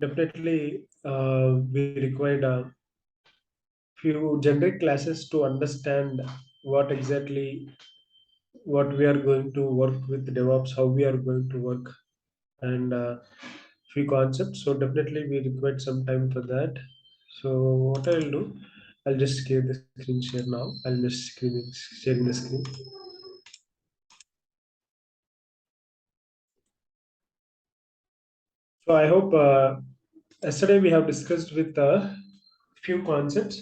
definitely we required a few generic classes to understand what exactly what we are going to work with DevOps, how we are going to work, and few concepts. So definitely we required some time for that. So what I'll do, I'll just share the screen share now. I'll just sharing the screen. So I hope yesterday we have discussed with a few concepts.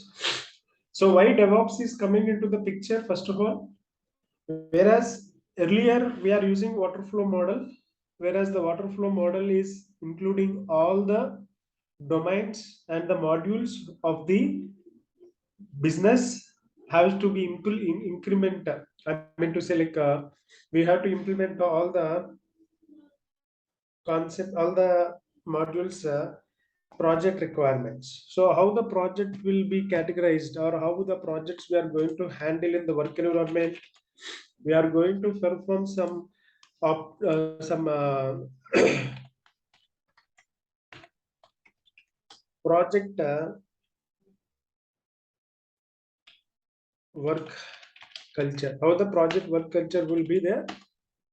So why DevOps is coming into the picture first of all, whereas earlier we are using water flow model, whereas the water flow model is including all the domains and the modules of the business has to be increment. I mean to say like we have to implement all the concept, all the modules, project requirements. So how the project will be categorized, or how the projects we are going to handle in the work environment. We are going to perform some project work culture. How the project work culture will be there?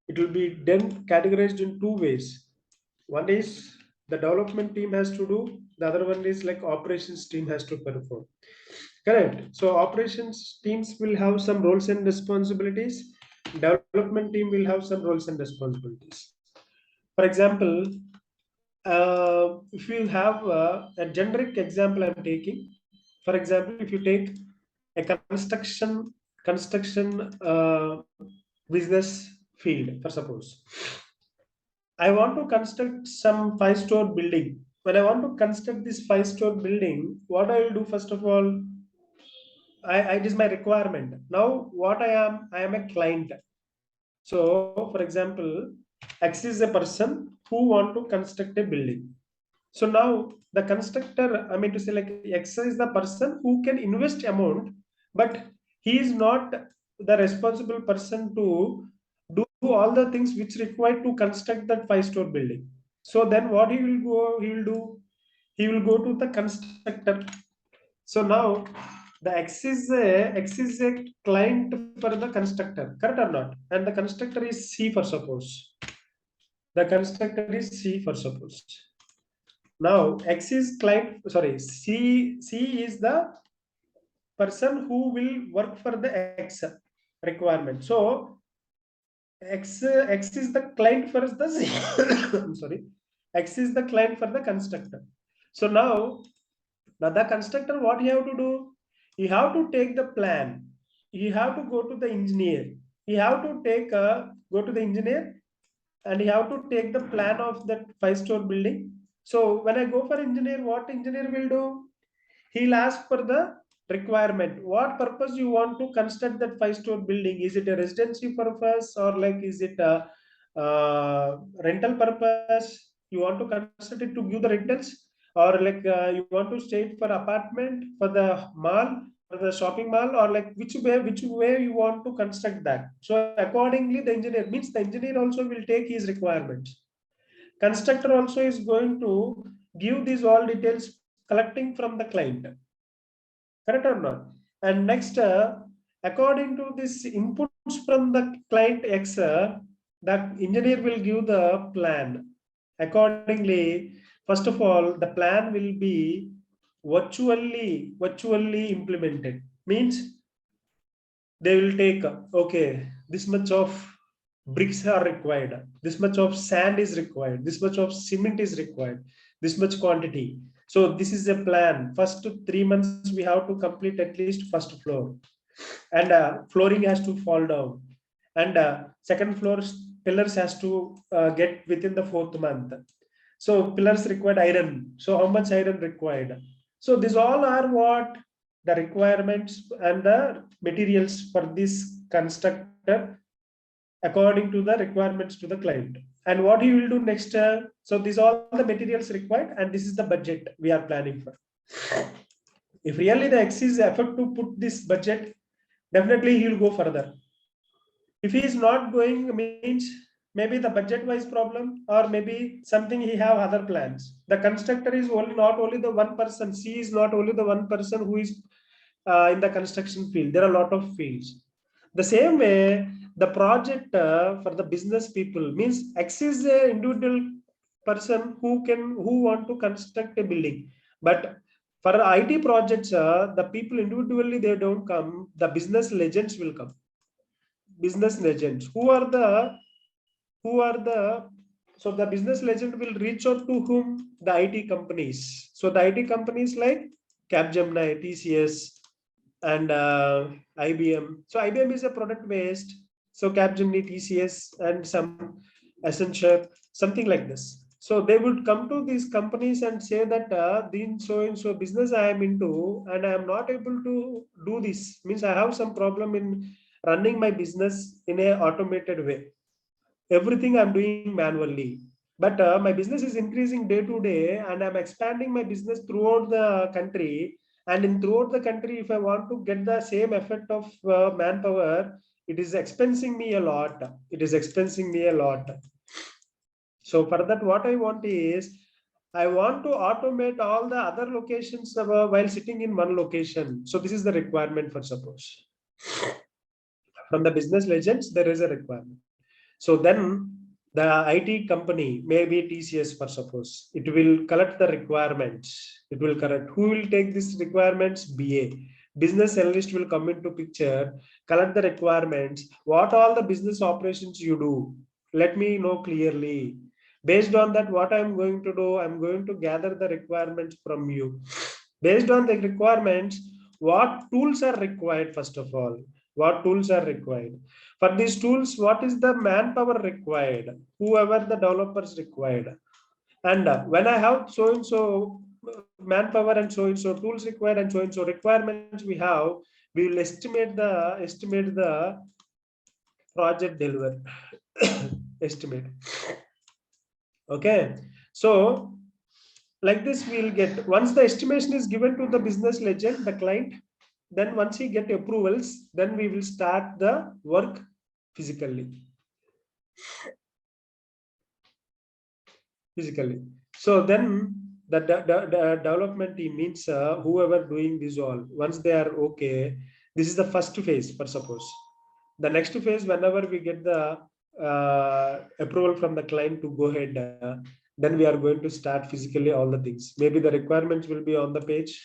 It will be then categorized in two ways. One is the development team has to do, the other one is like operations team has to perform. Correct. So operations teams will have some roles and responsibilities. Development team will have some roles and responsibilities. For example, if you have a generic example I'm taking, for example, if you take a construction business field, for suppose, I want to construct some five-store building. When I want to construct this five-store building, what I will do first of all, it is my requirement. Now, what I am a client. So, for example, X is a person who want to construct a building. So now the constructor, I mean to say like X is the person who can invest amount, but he is not the responsible person to do all the things which required to construct that five-store building. So then what he will go to the constructor. So now the X is a client for the constructor, correct or not? And the constructor is C for suppose. The constructor is C for suppose. Now X is client, sorry, C is the person who will work for the X requirement. So X is the client for the C. I'm sorry. X is the client for the constructor. So now the constructor, what you have to do? You have to take the plan. You have to go to the engineer. You have to go to the engineer, and you have to take the plan of that five-store building. So when I go for engineer, what engineer will do? He'll ask for the requirement. What purpose you want to construct that five-store building? Is it a residency purpose, or like is it a rental purpose? You want to construct it to give the rentals, or like you want to stay it for apartment, for the mall, for the shopping mall, or like which way you want to construct that. So accordingly, the engineer means the engineer also will take his requirements. Constructor also is going to give these all details collecting from the client, correct or not? And next, according to this inputs from the client X, the engineer will give the plan. Accordingly, first of all, the plan will be virtually implemented. Means they will take, okay, this much of bricks are required, this much of sand is required, this much of cement is required, this much quantity. So this is a plan. First 3 months we have to complete at least first floor, and flooring has to fall down, and second floor pillars has to get within the fourth month. So pillars required iron, so how much iron required? So these all are what the requirements and the materials for this constructor according to the requirements to the client. And what he will do next, so these all the materials required, and this is the budget we are planning for. If really the X is effort to put this budget, definitely he will go further. If he is not going, means maybe the budget wise problem, or maybe something he have other plans. The constructor is only not only the one person. C is not only the one person who is in the construction field. There are a lot of fields. The same way, the project for the business people means X is a individual person who want to construct a building, but for IT projects, the people individually they don't come. The business legends will come. Business legends. Who are the so the business legend will reach out to whom? The IT companies. So the IT companies like Capgemini, TCS, and IBM. So IBM is a product based. So Capgemini, TCS, and some Accenture, something like this. So they would come to these companies and say that the so and so business I am into, and I am not able to do this. Means I have some problem in running my business in a automated way. Everything I'm doing manually, but my business is increasing day to day, and I'm expanding my business throughout the country. And in throughout the country, if I want to get the same effect of manpower, it is expensing me a lot. It is expensing me a lot. So for that, what I want is, I want to automate all the other locations while sitting in one location. So this is the requirement. For suppose from the business legends, there is a requirement. So then the IT company, maybe TCS for suppose, it will collect the requirements. It will correct. Who will take these requirements? BA. Business analyst will come into picture, collect the requirements. What all the business operations you do? Let me know clearly. Based on that, what I'm going to do, I'm going to gather the requirements from you. Based on the requirements, what tools are required, first of all? What tools are required? For these tools, what is the manpower required? Whoever the developers required. And when I have so and so manpower and so tools required and so requirements we have, we will estimate the project deliver estimate. Okay, so like this we'll get, once the estimation is given to the business legend, the client, then once he get approvals, then we will start the work physically. So then the development team means whoever doing this all, once they are okay, this is the first phase. For suppose the next phase, whenever we get the approval from the client to go ahead, then we are going to start physically all the things. Maybe the requirements will be on the page,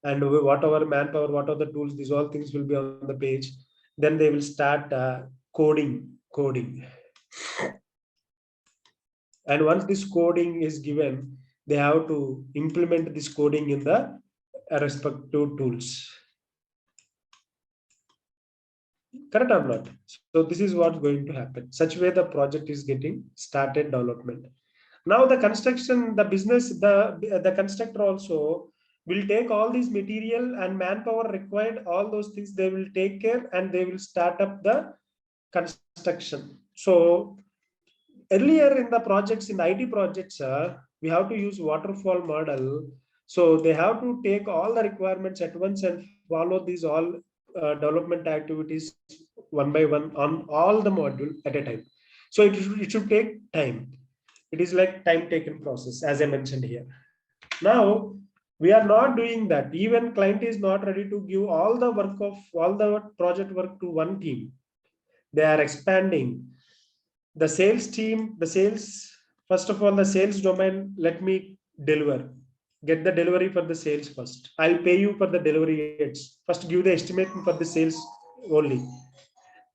and whatever manpower, what are the tools, these all things will be on the page. Then they will start coding. And once this coding is given, they have to implement this coding in the respective tools. Correct or not? So this is what's going to happen. Such way the project is getting started development. Now the construction, the business, the constructor also will take all these material and manpower required, all those things they will take care, and they will start up the construction. So earlier in the projects, in the IT projects, we have to use waterfall model. So they have to take all the requirements at once and follow these all development activities one by one on all the module at a time. So it should take time. It is like time taken process, as I mentioned here. Now we are not doing that. Even client is not ready to give all the work of all the project work to one team. They are expanding. The sales team, first of all, the sales domain, let me deliver. Get the delivery for the sales first. I'll pay you for the delivery rates. First, give the estimate for the sales only.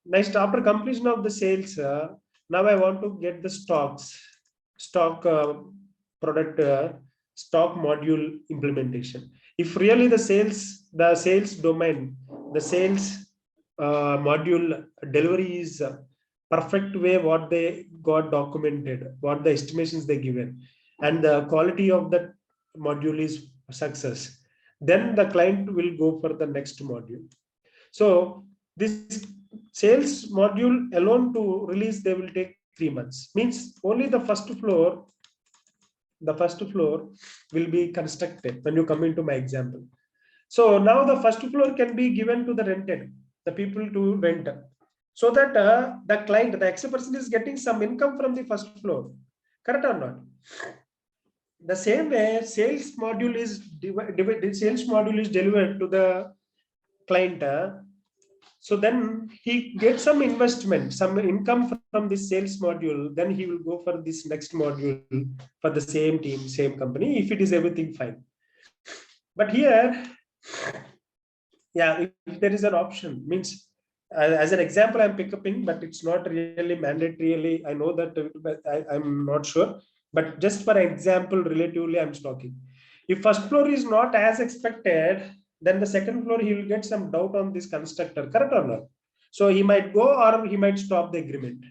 Next, after completion of the sales, now I want to get the stock product, stock module implementation. If really the sales domain, the sales module delivery is perfect way, what they got documented, what the estimations they given, and the quality of that module is success, then the client will go for the next module. So this sales module alone to release, they will take 3 months. Means only the first floor will be constructed when you come into my example. So now the first floor can be given to the rented, the people to rent. so that the client, the X person is getting some income from the first floor. Correct or not? The same way, sales module is delivered to the client. So then he gets some investment, some income from this sales module. Then he will go for this next module for the same team, same company, if it is everything fine. But here, yeah, if there is an option, means as an example, I'm picking, but it's not really mandatory. I know that, but I'm not sure. But just for example, relatively, I'm talking. If first floor is not as expected, then the second floor he will get some doubt on this constructor, correct or not? So he might go or he might stop the agreement.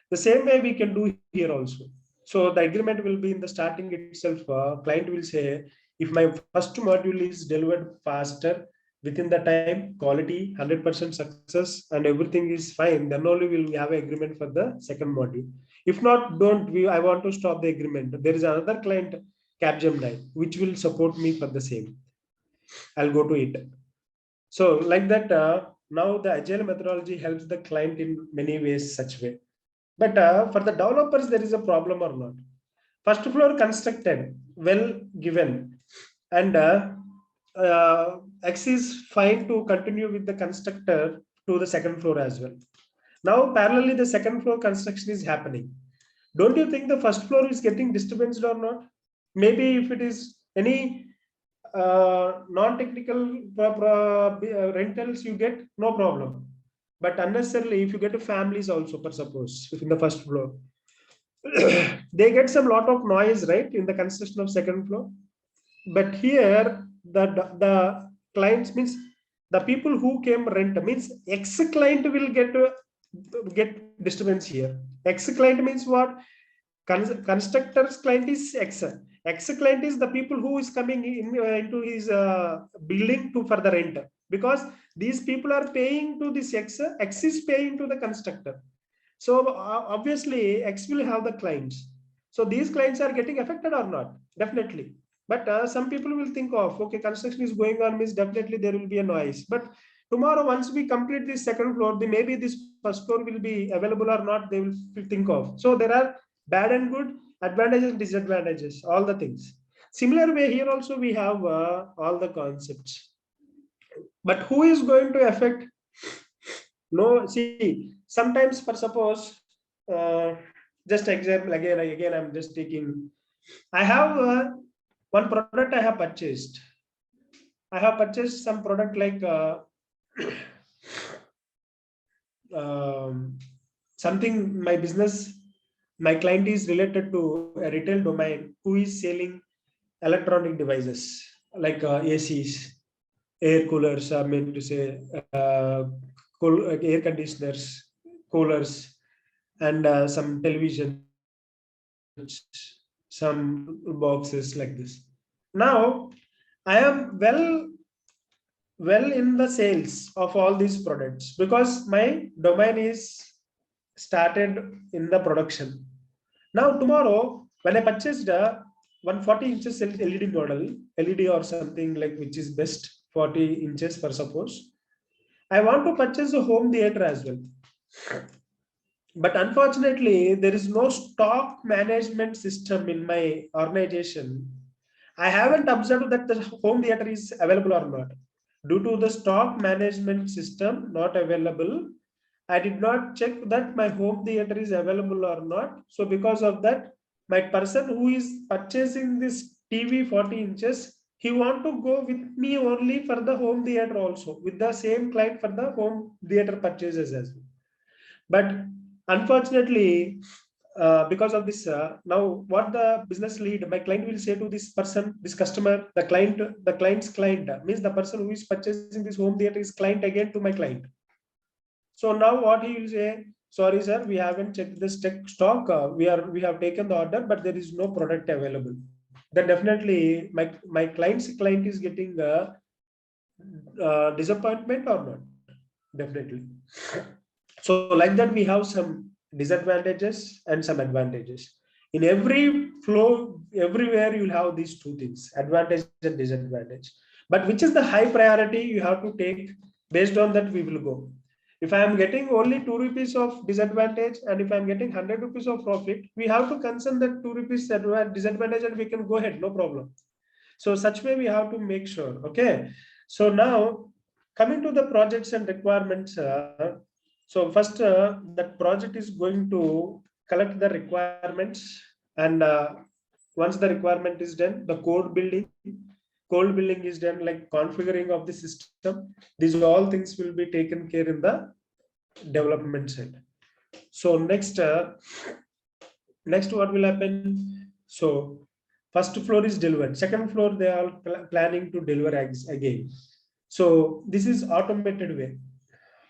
The same way we can do here also. So the agreement will be in the starting itself. Client will say, if my first module is delivered faster within the time, quality, 100% success, and everything is fine, then only we'll have an agreement for the second module. If not, don't we? I want to stop the agreement. There is another client, Capgemini, which will support me for the same. I'll go to it. So like that, now the agile methodology helps the client in many ways, such way. But for the developers, there is a problem or not. First floor constructed, well given, and X is fine to continue with the constructor to the second floor as well. Now, parallelly, the second floor construction is happening. Don't you think the first floor is getting disturbed or not? Maybe if it is any non-technical rentals you get, no problem. But unnecessarily, if you get families also, for suppose, if in the first floor, they get some lot of noise, right, in the construction of second floor. But here, the clients means the people who came rent means X client will get disturbance here. X client means what? Constructor's client is X. X client is the people who is coming into his building to for the rent, because these people are paying to this X. X is paying to the constructor. So obviously X will have the clients. So these clients are getting affected or not? Definitely. But some people will think of, okay, construction is going on, means definitely there will be a noise. But tomorrow, once we complete this second floor, then maybe this first floor will be available or not, they will think of. So there are bad and good, advantages and disadvantages, all the things. Similar way here also we have all the concepts. But who is going to affect? No, see, sometimes for suppose, just example again, I'm just taking, I have one product I have purchased. I have purchased some product like something, my business, my client is related to a retail domain who is selling electronic devices like ACs, air coolers, I mean to say air conditioners, coolers, and some television, some boxes like this. Now I am well in the sales of all these products because my domain is started in the production. Now tomorrow, when I purchased a 140 inches LED model, LED or something like which is best 40 inches for suppose, I want to purchase a home theater as well. But unfortunately, there is no stock management system in my organization. I haven't observed that the home theater is available or not. Due to the stock management system not available, I did not check that my home theater is available or not. So because of that, my person who is purchasing this TV 40 inches, he want to go with me only for the home theater also, with the same client for the home theater purchases as well. But unfortunately, because of this, now what the business lead, my client will say to this person, this customer, the client's client means the person who is purchasing this home theater is client again to my client. So now what he will say, sorry sir, we haven't checked this stock. We have taken the order, but there is no product available. Then definitely my client's client is getting disappointment or not? Definitely. So like that, we have some disadvantages and some advantages. In every flow, everywhere you'll have these two things, advantage and disadvantage. But which is the high priority you have to take, based on that we will go. If I am getting only 2 rupees of disadvantage and if I am getting 100 rupees of profit, we have to concern that 2 rupees disadvantage and we can go ahead, no problem. So such way we have to make sure. Okay. So now coming to the projects and requirements. So first that project is going to collect the requirements, and once the requirement is done, the code building is done, like configuring of the system. These all things will be taken care in the development side. So next what will happen? So first floor is delivered, second floor they are planning to deliver again. So this is automated way.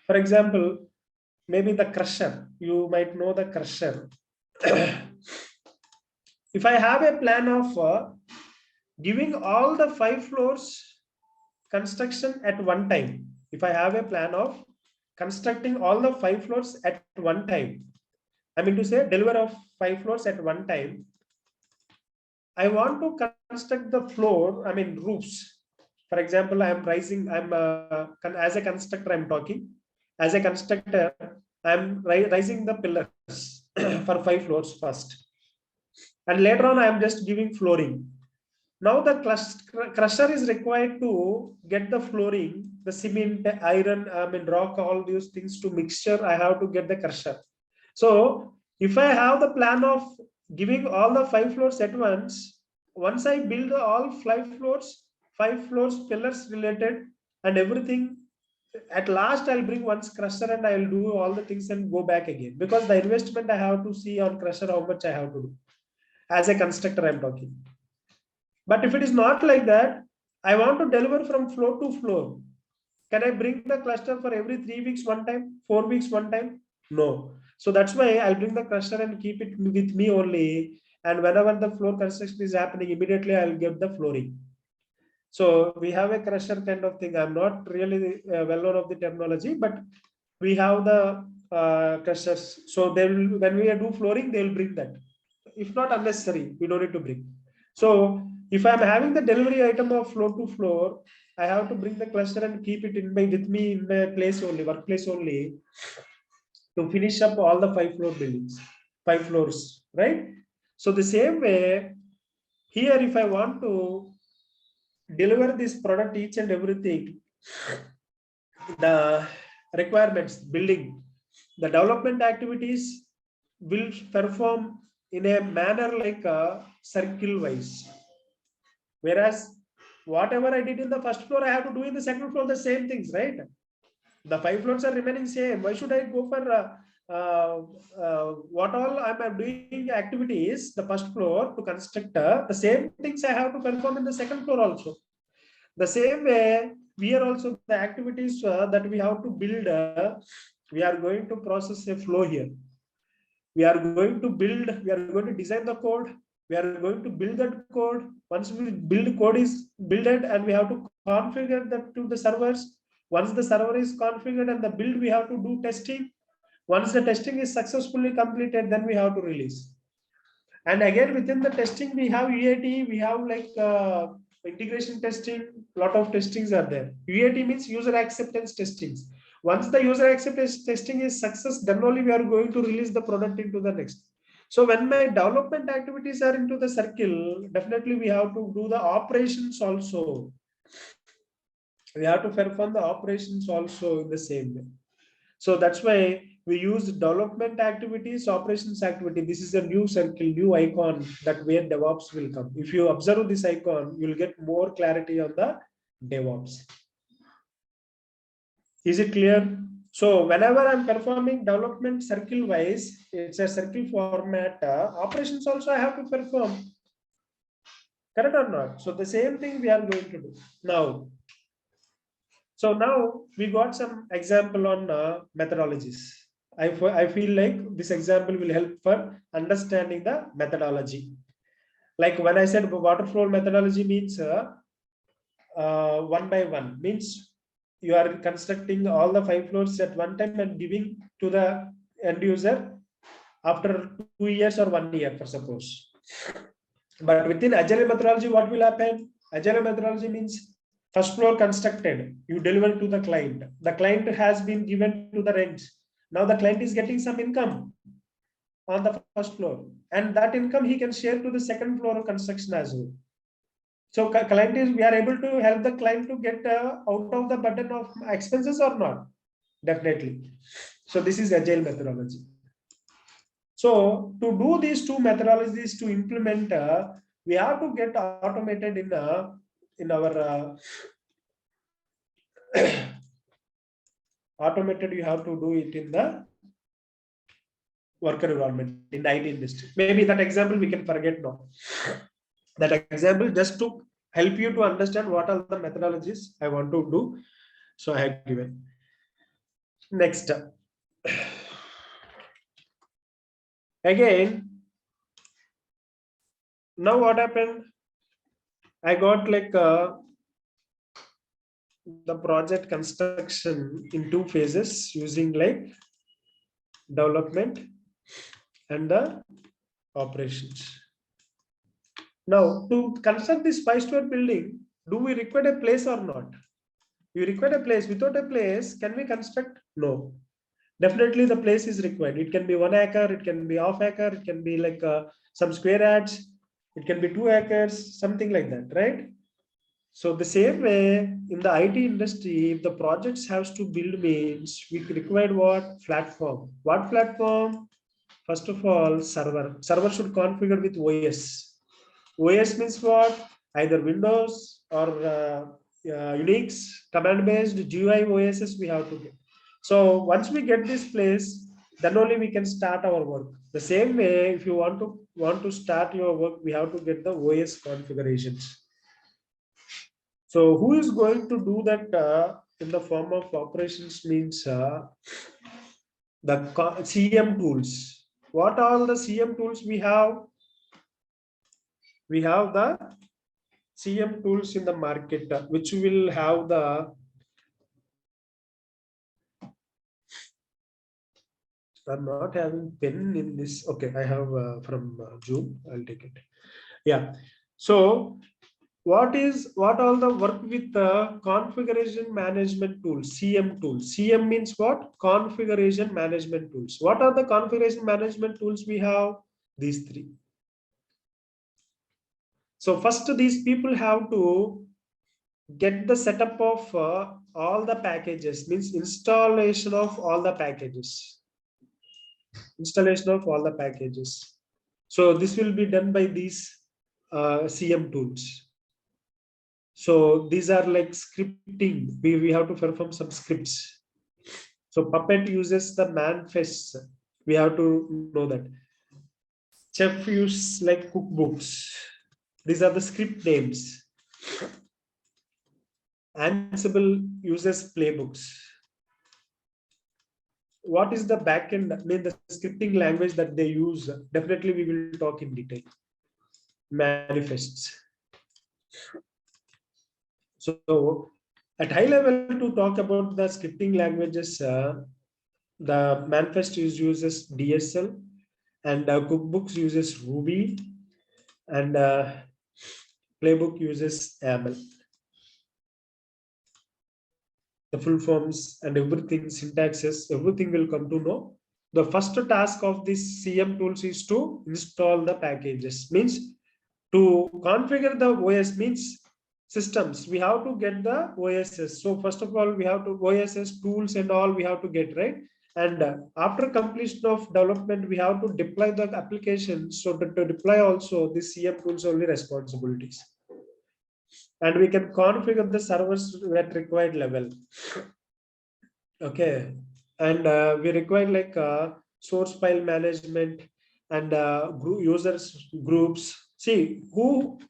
For example, maybe the crusher, you might know the crusher. If I have a plan of giving all the 5 floors construction at one time, if I have a plan of constructing all the 5 floors at one time, I mean to say deliver of 5 floors at one time, I want to construct the floor, I mean roofs. For example, as a constructor, I'm talking. As a constructor, I'm raising the pillars for 5 floors first. And later on, I'm just giving flooring. Now the crusher is required to get the flooring, the cement, iron, I mean rock, all these things to mixture. I have to get the crusher. So if I have the plan of giving all the 5 floors at once I build all 5 floors pillars related and everything, at last I'll bring one crusher and I'll do all the things and go back again, because the investment I have to see on crusher, how much I have to do. As a constructor, I'm talking. But if it is not like that, I want to deliver from floor to floor. Can I bring the cluster for every 3 weeks one time, 4 weeks one time? No. So that's why I'll bring the crusher and keep it with me only. And whenever the floor construction is happening, immediately I'll get the flooring. So we have a crusher kind of thing. I'm not really well known of the terminology, but we have the crushers. So they will, when we do flooring, they will bring that. If not unnecessary, we don't need to bring. So if I'm having the delivery item of floor to floor, I have to bring the cluster and keep it with me in my place only, workplace only, to finish up all the 5 floor buildings, 5 floors, right? So the same way here, if I want to deliver this product, each and everything, the requirements, building, the development activities will perform in a manner like a circle wise. Whereas whatever I did in the first floor, I have to do in the second floor the same things, right? The 5 floors are remaining same. Why should I go for what all I'm doing activities, the first floor to construct the same things I have to perform in the second floor also. The same way, we are also the activities that we have to build. We are going to process a flow here. We are going to build, we are going to design the code. We are going to build that code. Once we build code is built and we have to configure that to the servers. Once the server is configured and the build, we have to do testing. Once the testing is successfully completed, then we have to release. And again, within the testing, we have UAT, we have like integration testing, lot of testings are there. UAT means user acceptance testings. Once the user acceptance testing is success, then only we are going to release the product into the next. So when my development activities are into the circle, definitely we have to do the operations also. We have to perform the operations also in the same way. So that's why we use development activities, operations activity. This is a new circle, new icon that where DevOps will come. If you observe this icon, you'll get more clarity on the DevOps. Is it clear? So whenever I'm performing development circle wise, it's a circle format. Operations also I have to perform. Correct or not? So the same thing we are going to do now. So now we got some example on methodologies. I feel like this example will help for understanding the methodology. Like when I said waterfall methodology means one by one, means you are constructing all the 5 floors at one time and giving to the end user after 2 years or 1 year, for suppose. But within agile methodology, what will happen? Agile methodology means First floor constructed, you deliver to the client. The client has been given to the rent. Now the client is getting some income on the first floor, and that income he can share to the second floor of construction as well. So client is, we are able to help the client to get out of the burden of expenses or not? Definitely. So this is agile methodology. So to do these two methodologies to implement, we have to get automated in our automated. You have to do it in the worker environment in the IT industry. Maybe that example we can forget now. That example just to help you to understand what are the methodologies I want to do. So I have given. Next. Again, now what happened? I got like the project construction in two phases using like development and the operations. Now, to construct this 5-story building, do we require a place or not? You require a place. Without a place, can we construct? No. Definitely the place is required. It can be 1 acre, it can be half acre, it can be like some square yards, it can be 2 acres, something like that, right? So the same way in the IT industry, if the projects has to build means we require what? Platform. What platform? First of all, server. Server should configure with OS. OS means what? Either Windows or Unix, command-based GUI OSs we have to get. So once we get this place, then only we can start our work. The same way, if you want to start your work, we have to get the OS configurations. So who is going to do that in the form of operations means the CM tools. What all the CM tools we have? We have the CM tools in the market, which will have the I'm not having pen in this. Okay, I have from June. I'll take it. Yeah. So what all the work with the configuration management tools, CM tools? CM means what? Configuration management tools. What are the configuration management tools we have? These three. So first, these people have to get the setup of all the packages, means installation of all the packages. Installation of all the packages. So this will be done by these CM tools. So these are like scripting. We have to perform some scripts. So Puppet uses the manifest. We have to know that. Chef uses like cookbooks. These are the script names. Ansible uses playbooks. What is the backend, I mean the scripting language that they use? Definitely we will talk in detail. Manifests. So at high level, to talk about the scripting languages, the manifest uses DSL, and cookbooks uses Ruby, and playbook uses YAML. The full forms and everything, syntaxes, everything will come to know. The first task of this CM tools is to install the packages. Means to configure the OS means systems. We have to get the OSs. So first of all, we have to OSs tools and all we have to get, right? And after completion of development, we have to deploy the application. So to deploy also, this CM tools only responsibilities. And we can configure the servers at required level. Okay. And we require like source file management and users groups. See,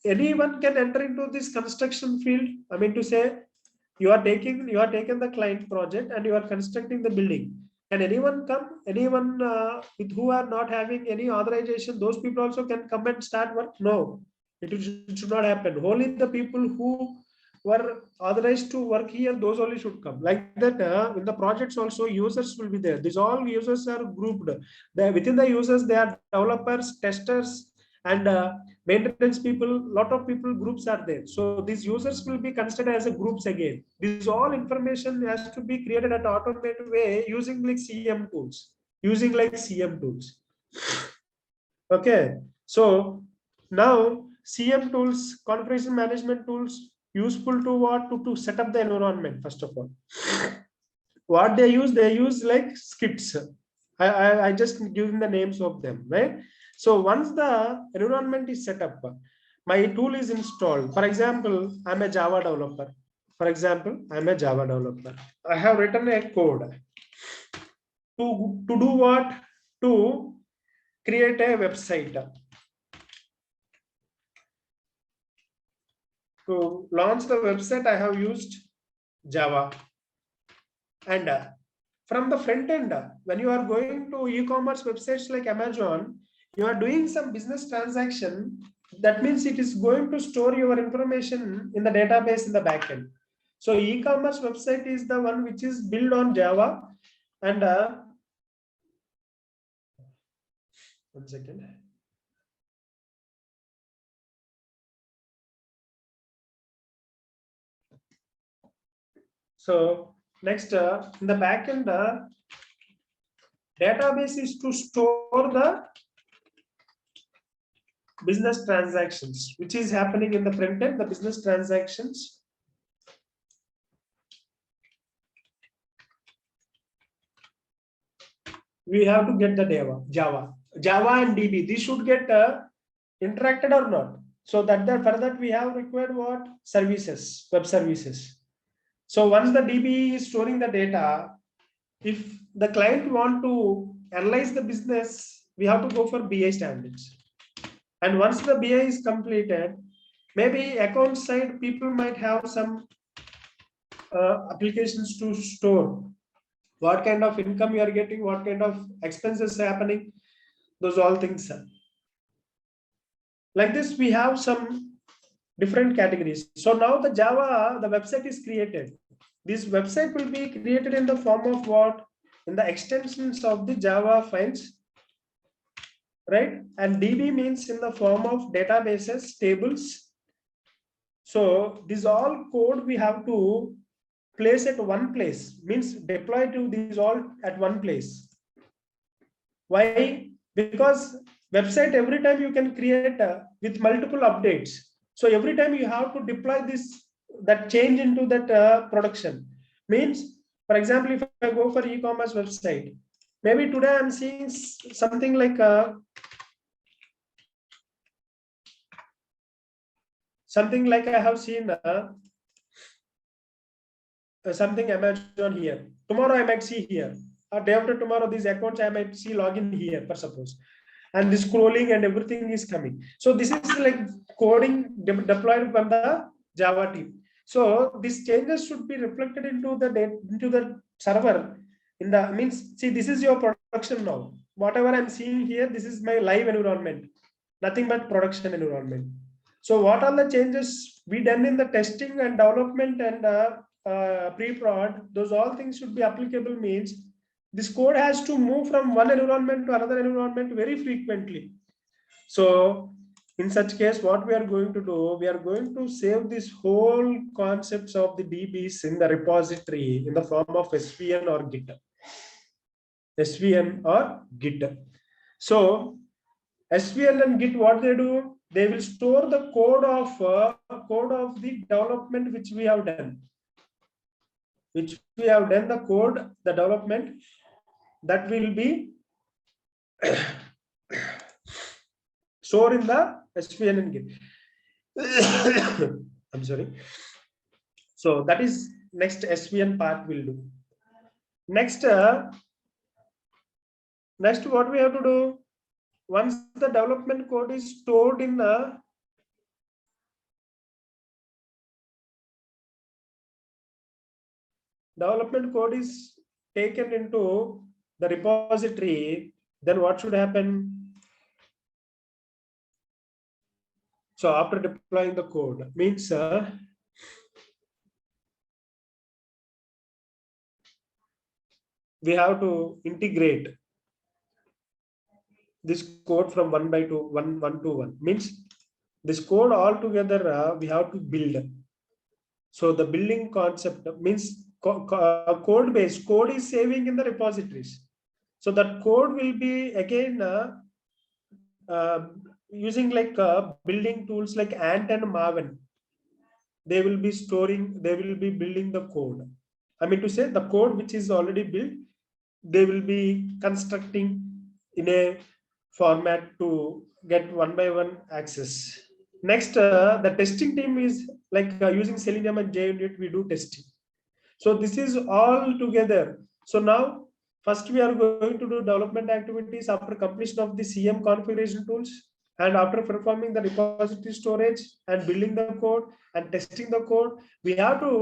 anyone can enter into this construction field. I mean to say, you are taking the client project and you are constructing the building. Can anyone come? Anyone with who are not having any authorization, those people also can come and start work? No, it should not happen. Only the people who were authorized to work here, those only should come. Like that, in the projects also, users will be there. These all users are grouped. Within the users, they are developers, testers, and maintenance people, lot of people groups are there. So these users will be considered as a groups again. This all information has to be created at automated way using like CM tools, Okay, so now CM tools, configuration management tools, useful to what? To set up the environment first of all. What they use like skits. I just giving the names of them, right? So once the environment is set up, my tool is installed. For example, I'm a Java developer. I have written a code to do what? To create a website. To launch the website, I have used Java. And from the front end, when you are going to e-commerce websites like Amazon, you are doing some business transaction. That means it is going to store your information in the database in the backend. So e-commerce website is the one which is built on Java. And 1 second. So next, in the backend, database is to store the business transactions, which is happening in the front end, the business transactions. We have to get the Java and DB. These should get interacted or not. So for that we have required what? Services, web services. So once the DB is storing the data, if the client want to analyze the business, we have to go for BI standards. And once the BI is completed, maybe account side people might have some applications to store. What kind of income you are getting, what kind of expenses are happening, those all things. Like this, we have some different categories. So now the Java, the website is created. This website will be created in the form of what? In the extensions of the Java files, right? And DB means in the form of databases, tables. So this all code we have to place at one place, means deploy to these all at one place. Why? Because website every time you can create with multiple updates. So every time you have to deploy that change into that production. Means, for example, if I go for e-commerce website, maybe today I'm seeing something like I have seen something Amazon here. Tomorrow I might see here. Or day after tomorrow, these accounts I might see login here, for suppose. And this scrolling and everything is coming. So this is like coding deployed from the Java team. So these changes should be reflected into the server. See, this is your production now. Whatever I'm seeing here, this is my live environment. Nothing but production environment. So what are the changes we done in the testing and development and pre-prod? Those all things should be applicable. Means this code has to move from one environment to another environment very frequently. So in such case, what we are going to do, we are going to save this whole concepts of the DBs in the repository in the form of SVN or Git. So SVN and Git, what they do, they will store the code of the development which we have done. The code, the development that will be stored in the SVN and Git. I'm sorry. So that is next SVN part will do. Next, what we have to do, once the development code is stored in the development code is taken into the repository, then what should happen? So after deploying the code, means we have to integrate this code from 1 by 2, 1 to 1 means this code all together we have to build. So the building concept means code base. Code is saving in the repositories. So that code will be again uh, using like building tools like Ant and Maven. They will be storing, they will be building the code. I mean to say the code which is already built, they will be constructing in a format to get one by one access. Next, the testing team is like using Selenium and JUnit, we do testing. So this is all together. So now, first we are going to do development activities after completion of the CM configuration tools, and after performing the repository storage and building the code and testing the code, we have to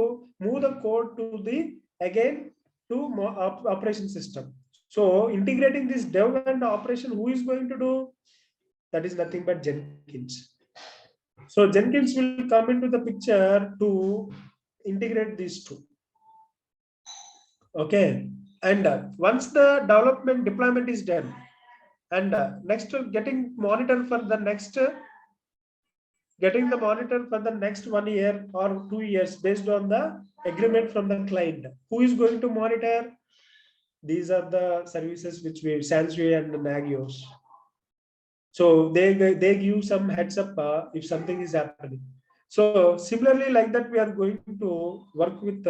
move the code to the again to operation system. So integrating this dev and operation, who is going to do? That is nothing but Jenkins. So Jenkins will come into the picture to integrate these two. Okay, and once the development deployment is done, and next getting monitor for the next getting the monitor for the next 1 year or 2 years based on the agreement from the client. Who is going to monitor? These are the services which we Sansui and Nagios. So they give some heads up if something is happening. So similarly, like that, we are going to work with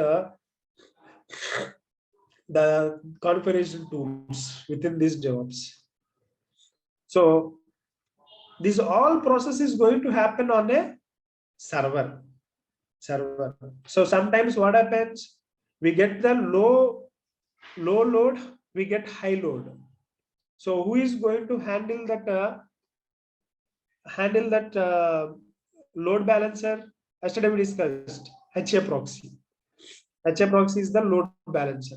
the configuration tools within this DevOps. So this all process is going to happen on a server. So sometimes what happens? We get the low load, we get high load. So who is going to handle that? Load balancer? Yesterday we discussed HA proxy. HA proxy is the load balancer.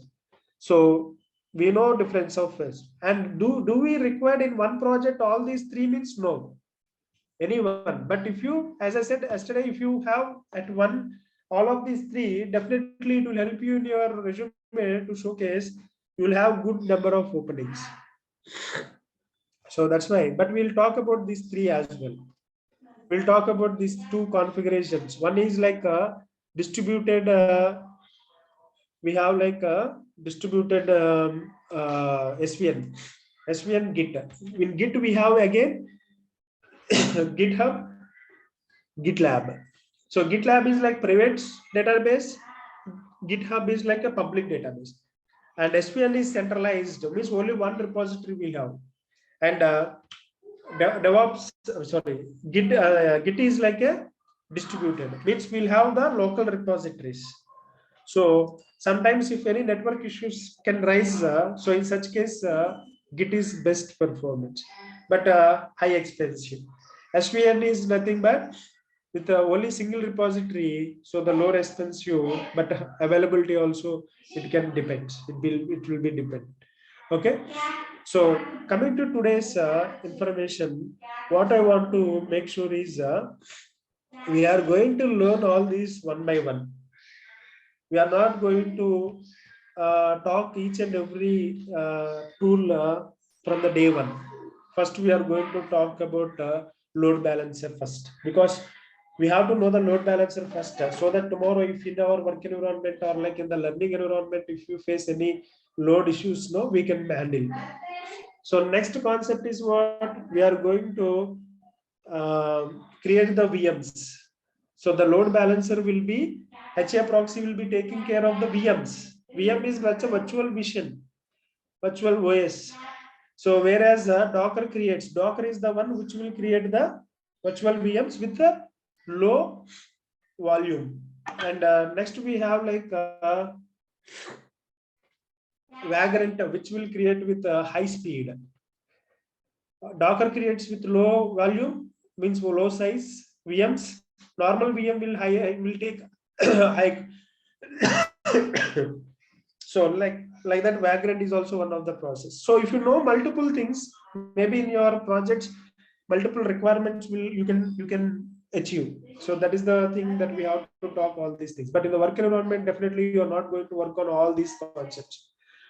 So we know difference of this. And do we require in one project all these three? Means no, anyone. But if you, as I said yesterday, if you have at one all of these three, definitely it will help you in your resume to showcase. You will have good number of openings. So that's why. But we'll talk about these three as well. We'll talk about these two configurations. One is like a distributed. We have like a distributed SVN Git. In Git we have again GitHub, GitLab. So GitLab is like private database, GitHub is like a public database, and SVN is centralized, means only one repository we have. And DevOps, Git is like a distributed, which will have the local repositories. So sometimes if any network issues can rise, so in such case, Git is best performance, but high expensive. SVN is nothing but with only single repository, so the low expensive, but availability also it can depend. It will be depend. Okay. So coming to today's information, what I want to make sure is we are going to learn all these one by one. We are not going to talk each and every tool from the day one. First, we are going to talk about load balancer first, because we have to know the load balancer first, so that tomorrow, if in our work environment or like in the learning environment, if you face any load issues, no, we can handle. So next concept is what we are going to create the VMs. So the load balancer will be, HA proxy will be taking care of the VMs. VM is like a virtual machine, virtual OS. So whereas Docker is the one which will create the virtual VMs with the low volume. And next we have like Vagrant, which will create with high speed. Docker creates with low volume, means low size VMs. Normal VM will take high. So like that, Vagrant is also one of the process. So if you know multiple things, maybe in your projects, multiple requirements you can achieve. So that is the thing that we have to talk all these things. But in the work environment, definitely you are not going to work on all these concepts.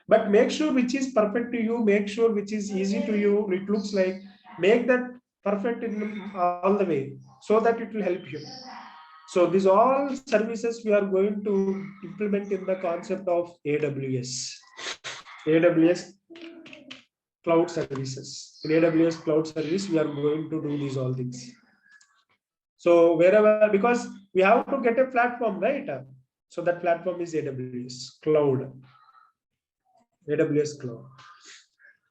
but make sure which is perfect to you, make sure which is easy to you, it looks like, make that perfect in all the way, so that it will help you. So these all services we are going to implement in the concept of AWS. AWS cloud services. In AWS cloud service, we are going to do these all things. So wherever, because we have to get a platform, right? So that platform is AWS cloud. AWS cloud.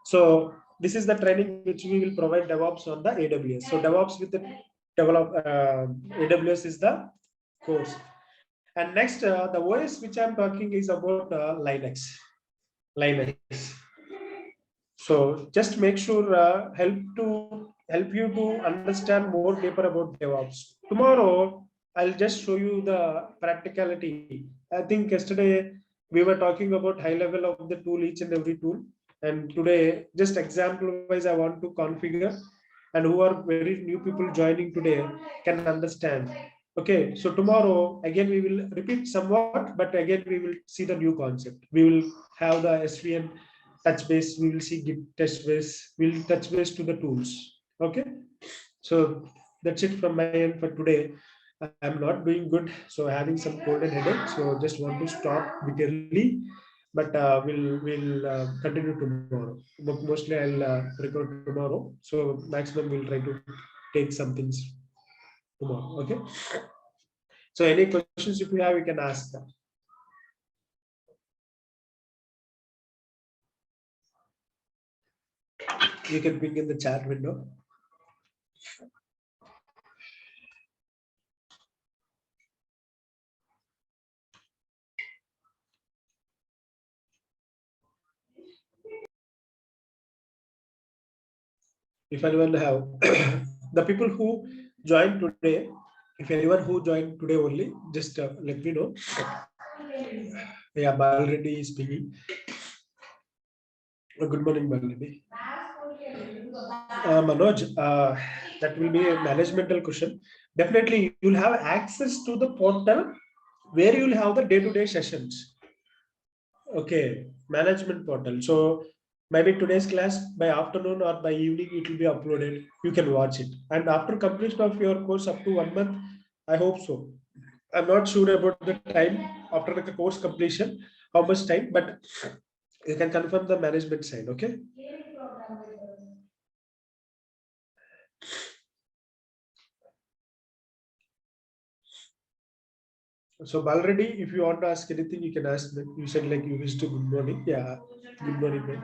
So this is the training which we will provide DevOps on the AWS. So DevOps with the AWS is the course. And next, the OS which I'm talking is about Linux. Linux. So just make sure help you to understand more deeper about DevOps. Tomorrow I'll just show you the practicality. I think yesterday we were talking about high level of the tool, each and every tool, and today just example wise I want to configure, and who are very new people joining today can understand. Okay, so tomorrow again we will repeat somewhat, but again we will see the new concept. We will have the SVN touch base, we will see Git test base, we'll touch base to the tools. Okay, so that's it from my end for today. I'm not doing good, so having some cold and headache, so just want to stop bit early, but we'll continue tomorrow. Mostly I'll record tomorrow, so maximum we'll try to take some things tomorrow. Okay, so any questions if you have, you can ask them. You can ping in the chat window. If anyone have the people who joined today, if anyone who joined today only, just let me know. Yeah, Balreddy is pinging. Good morning, Balreddy. Manoj, that will be a managemental question. Definitely, you'll have access to the portal where you'll have the day-to-day sessions. Okay, management portal. So maybe today's class by afternoon or by evening it will be uploaded. You can watch it. And after completion of your course up to 1 month, I hope so. I'm not sure about the time after the course completion, how much time, but you can confirm the management side. Okay. So Balreddy, if you want to ask anything, you can ask me. You said like you wish to good morning. Yeah, good morning, man.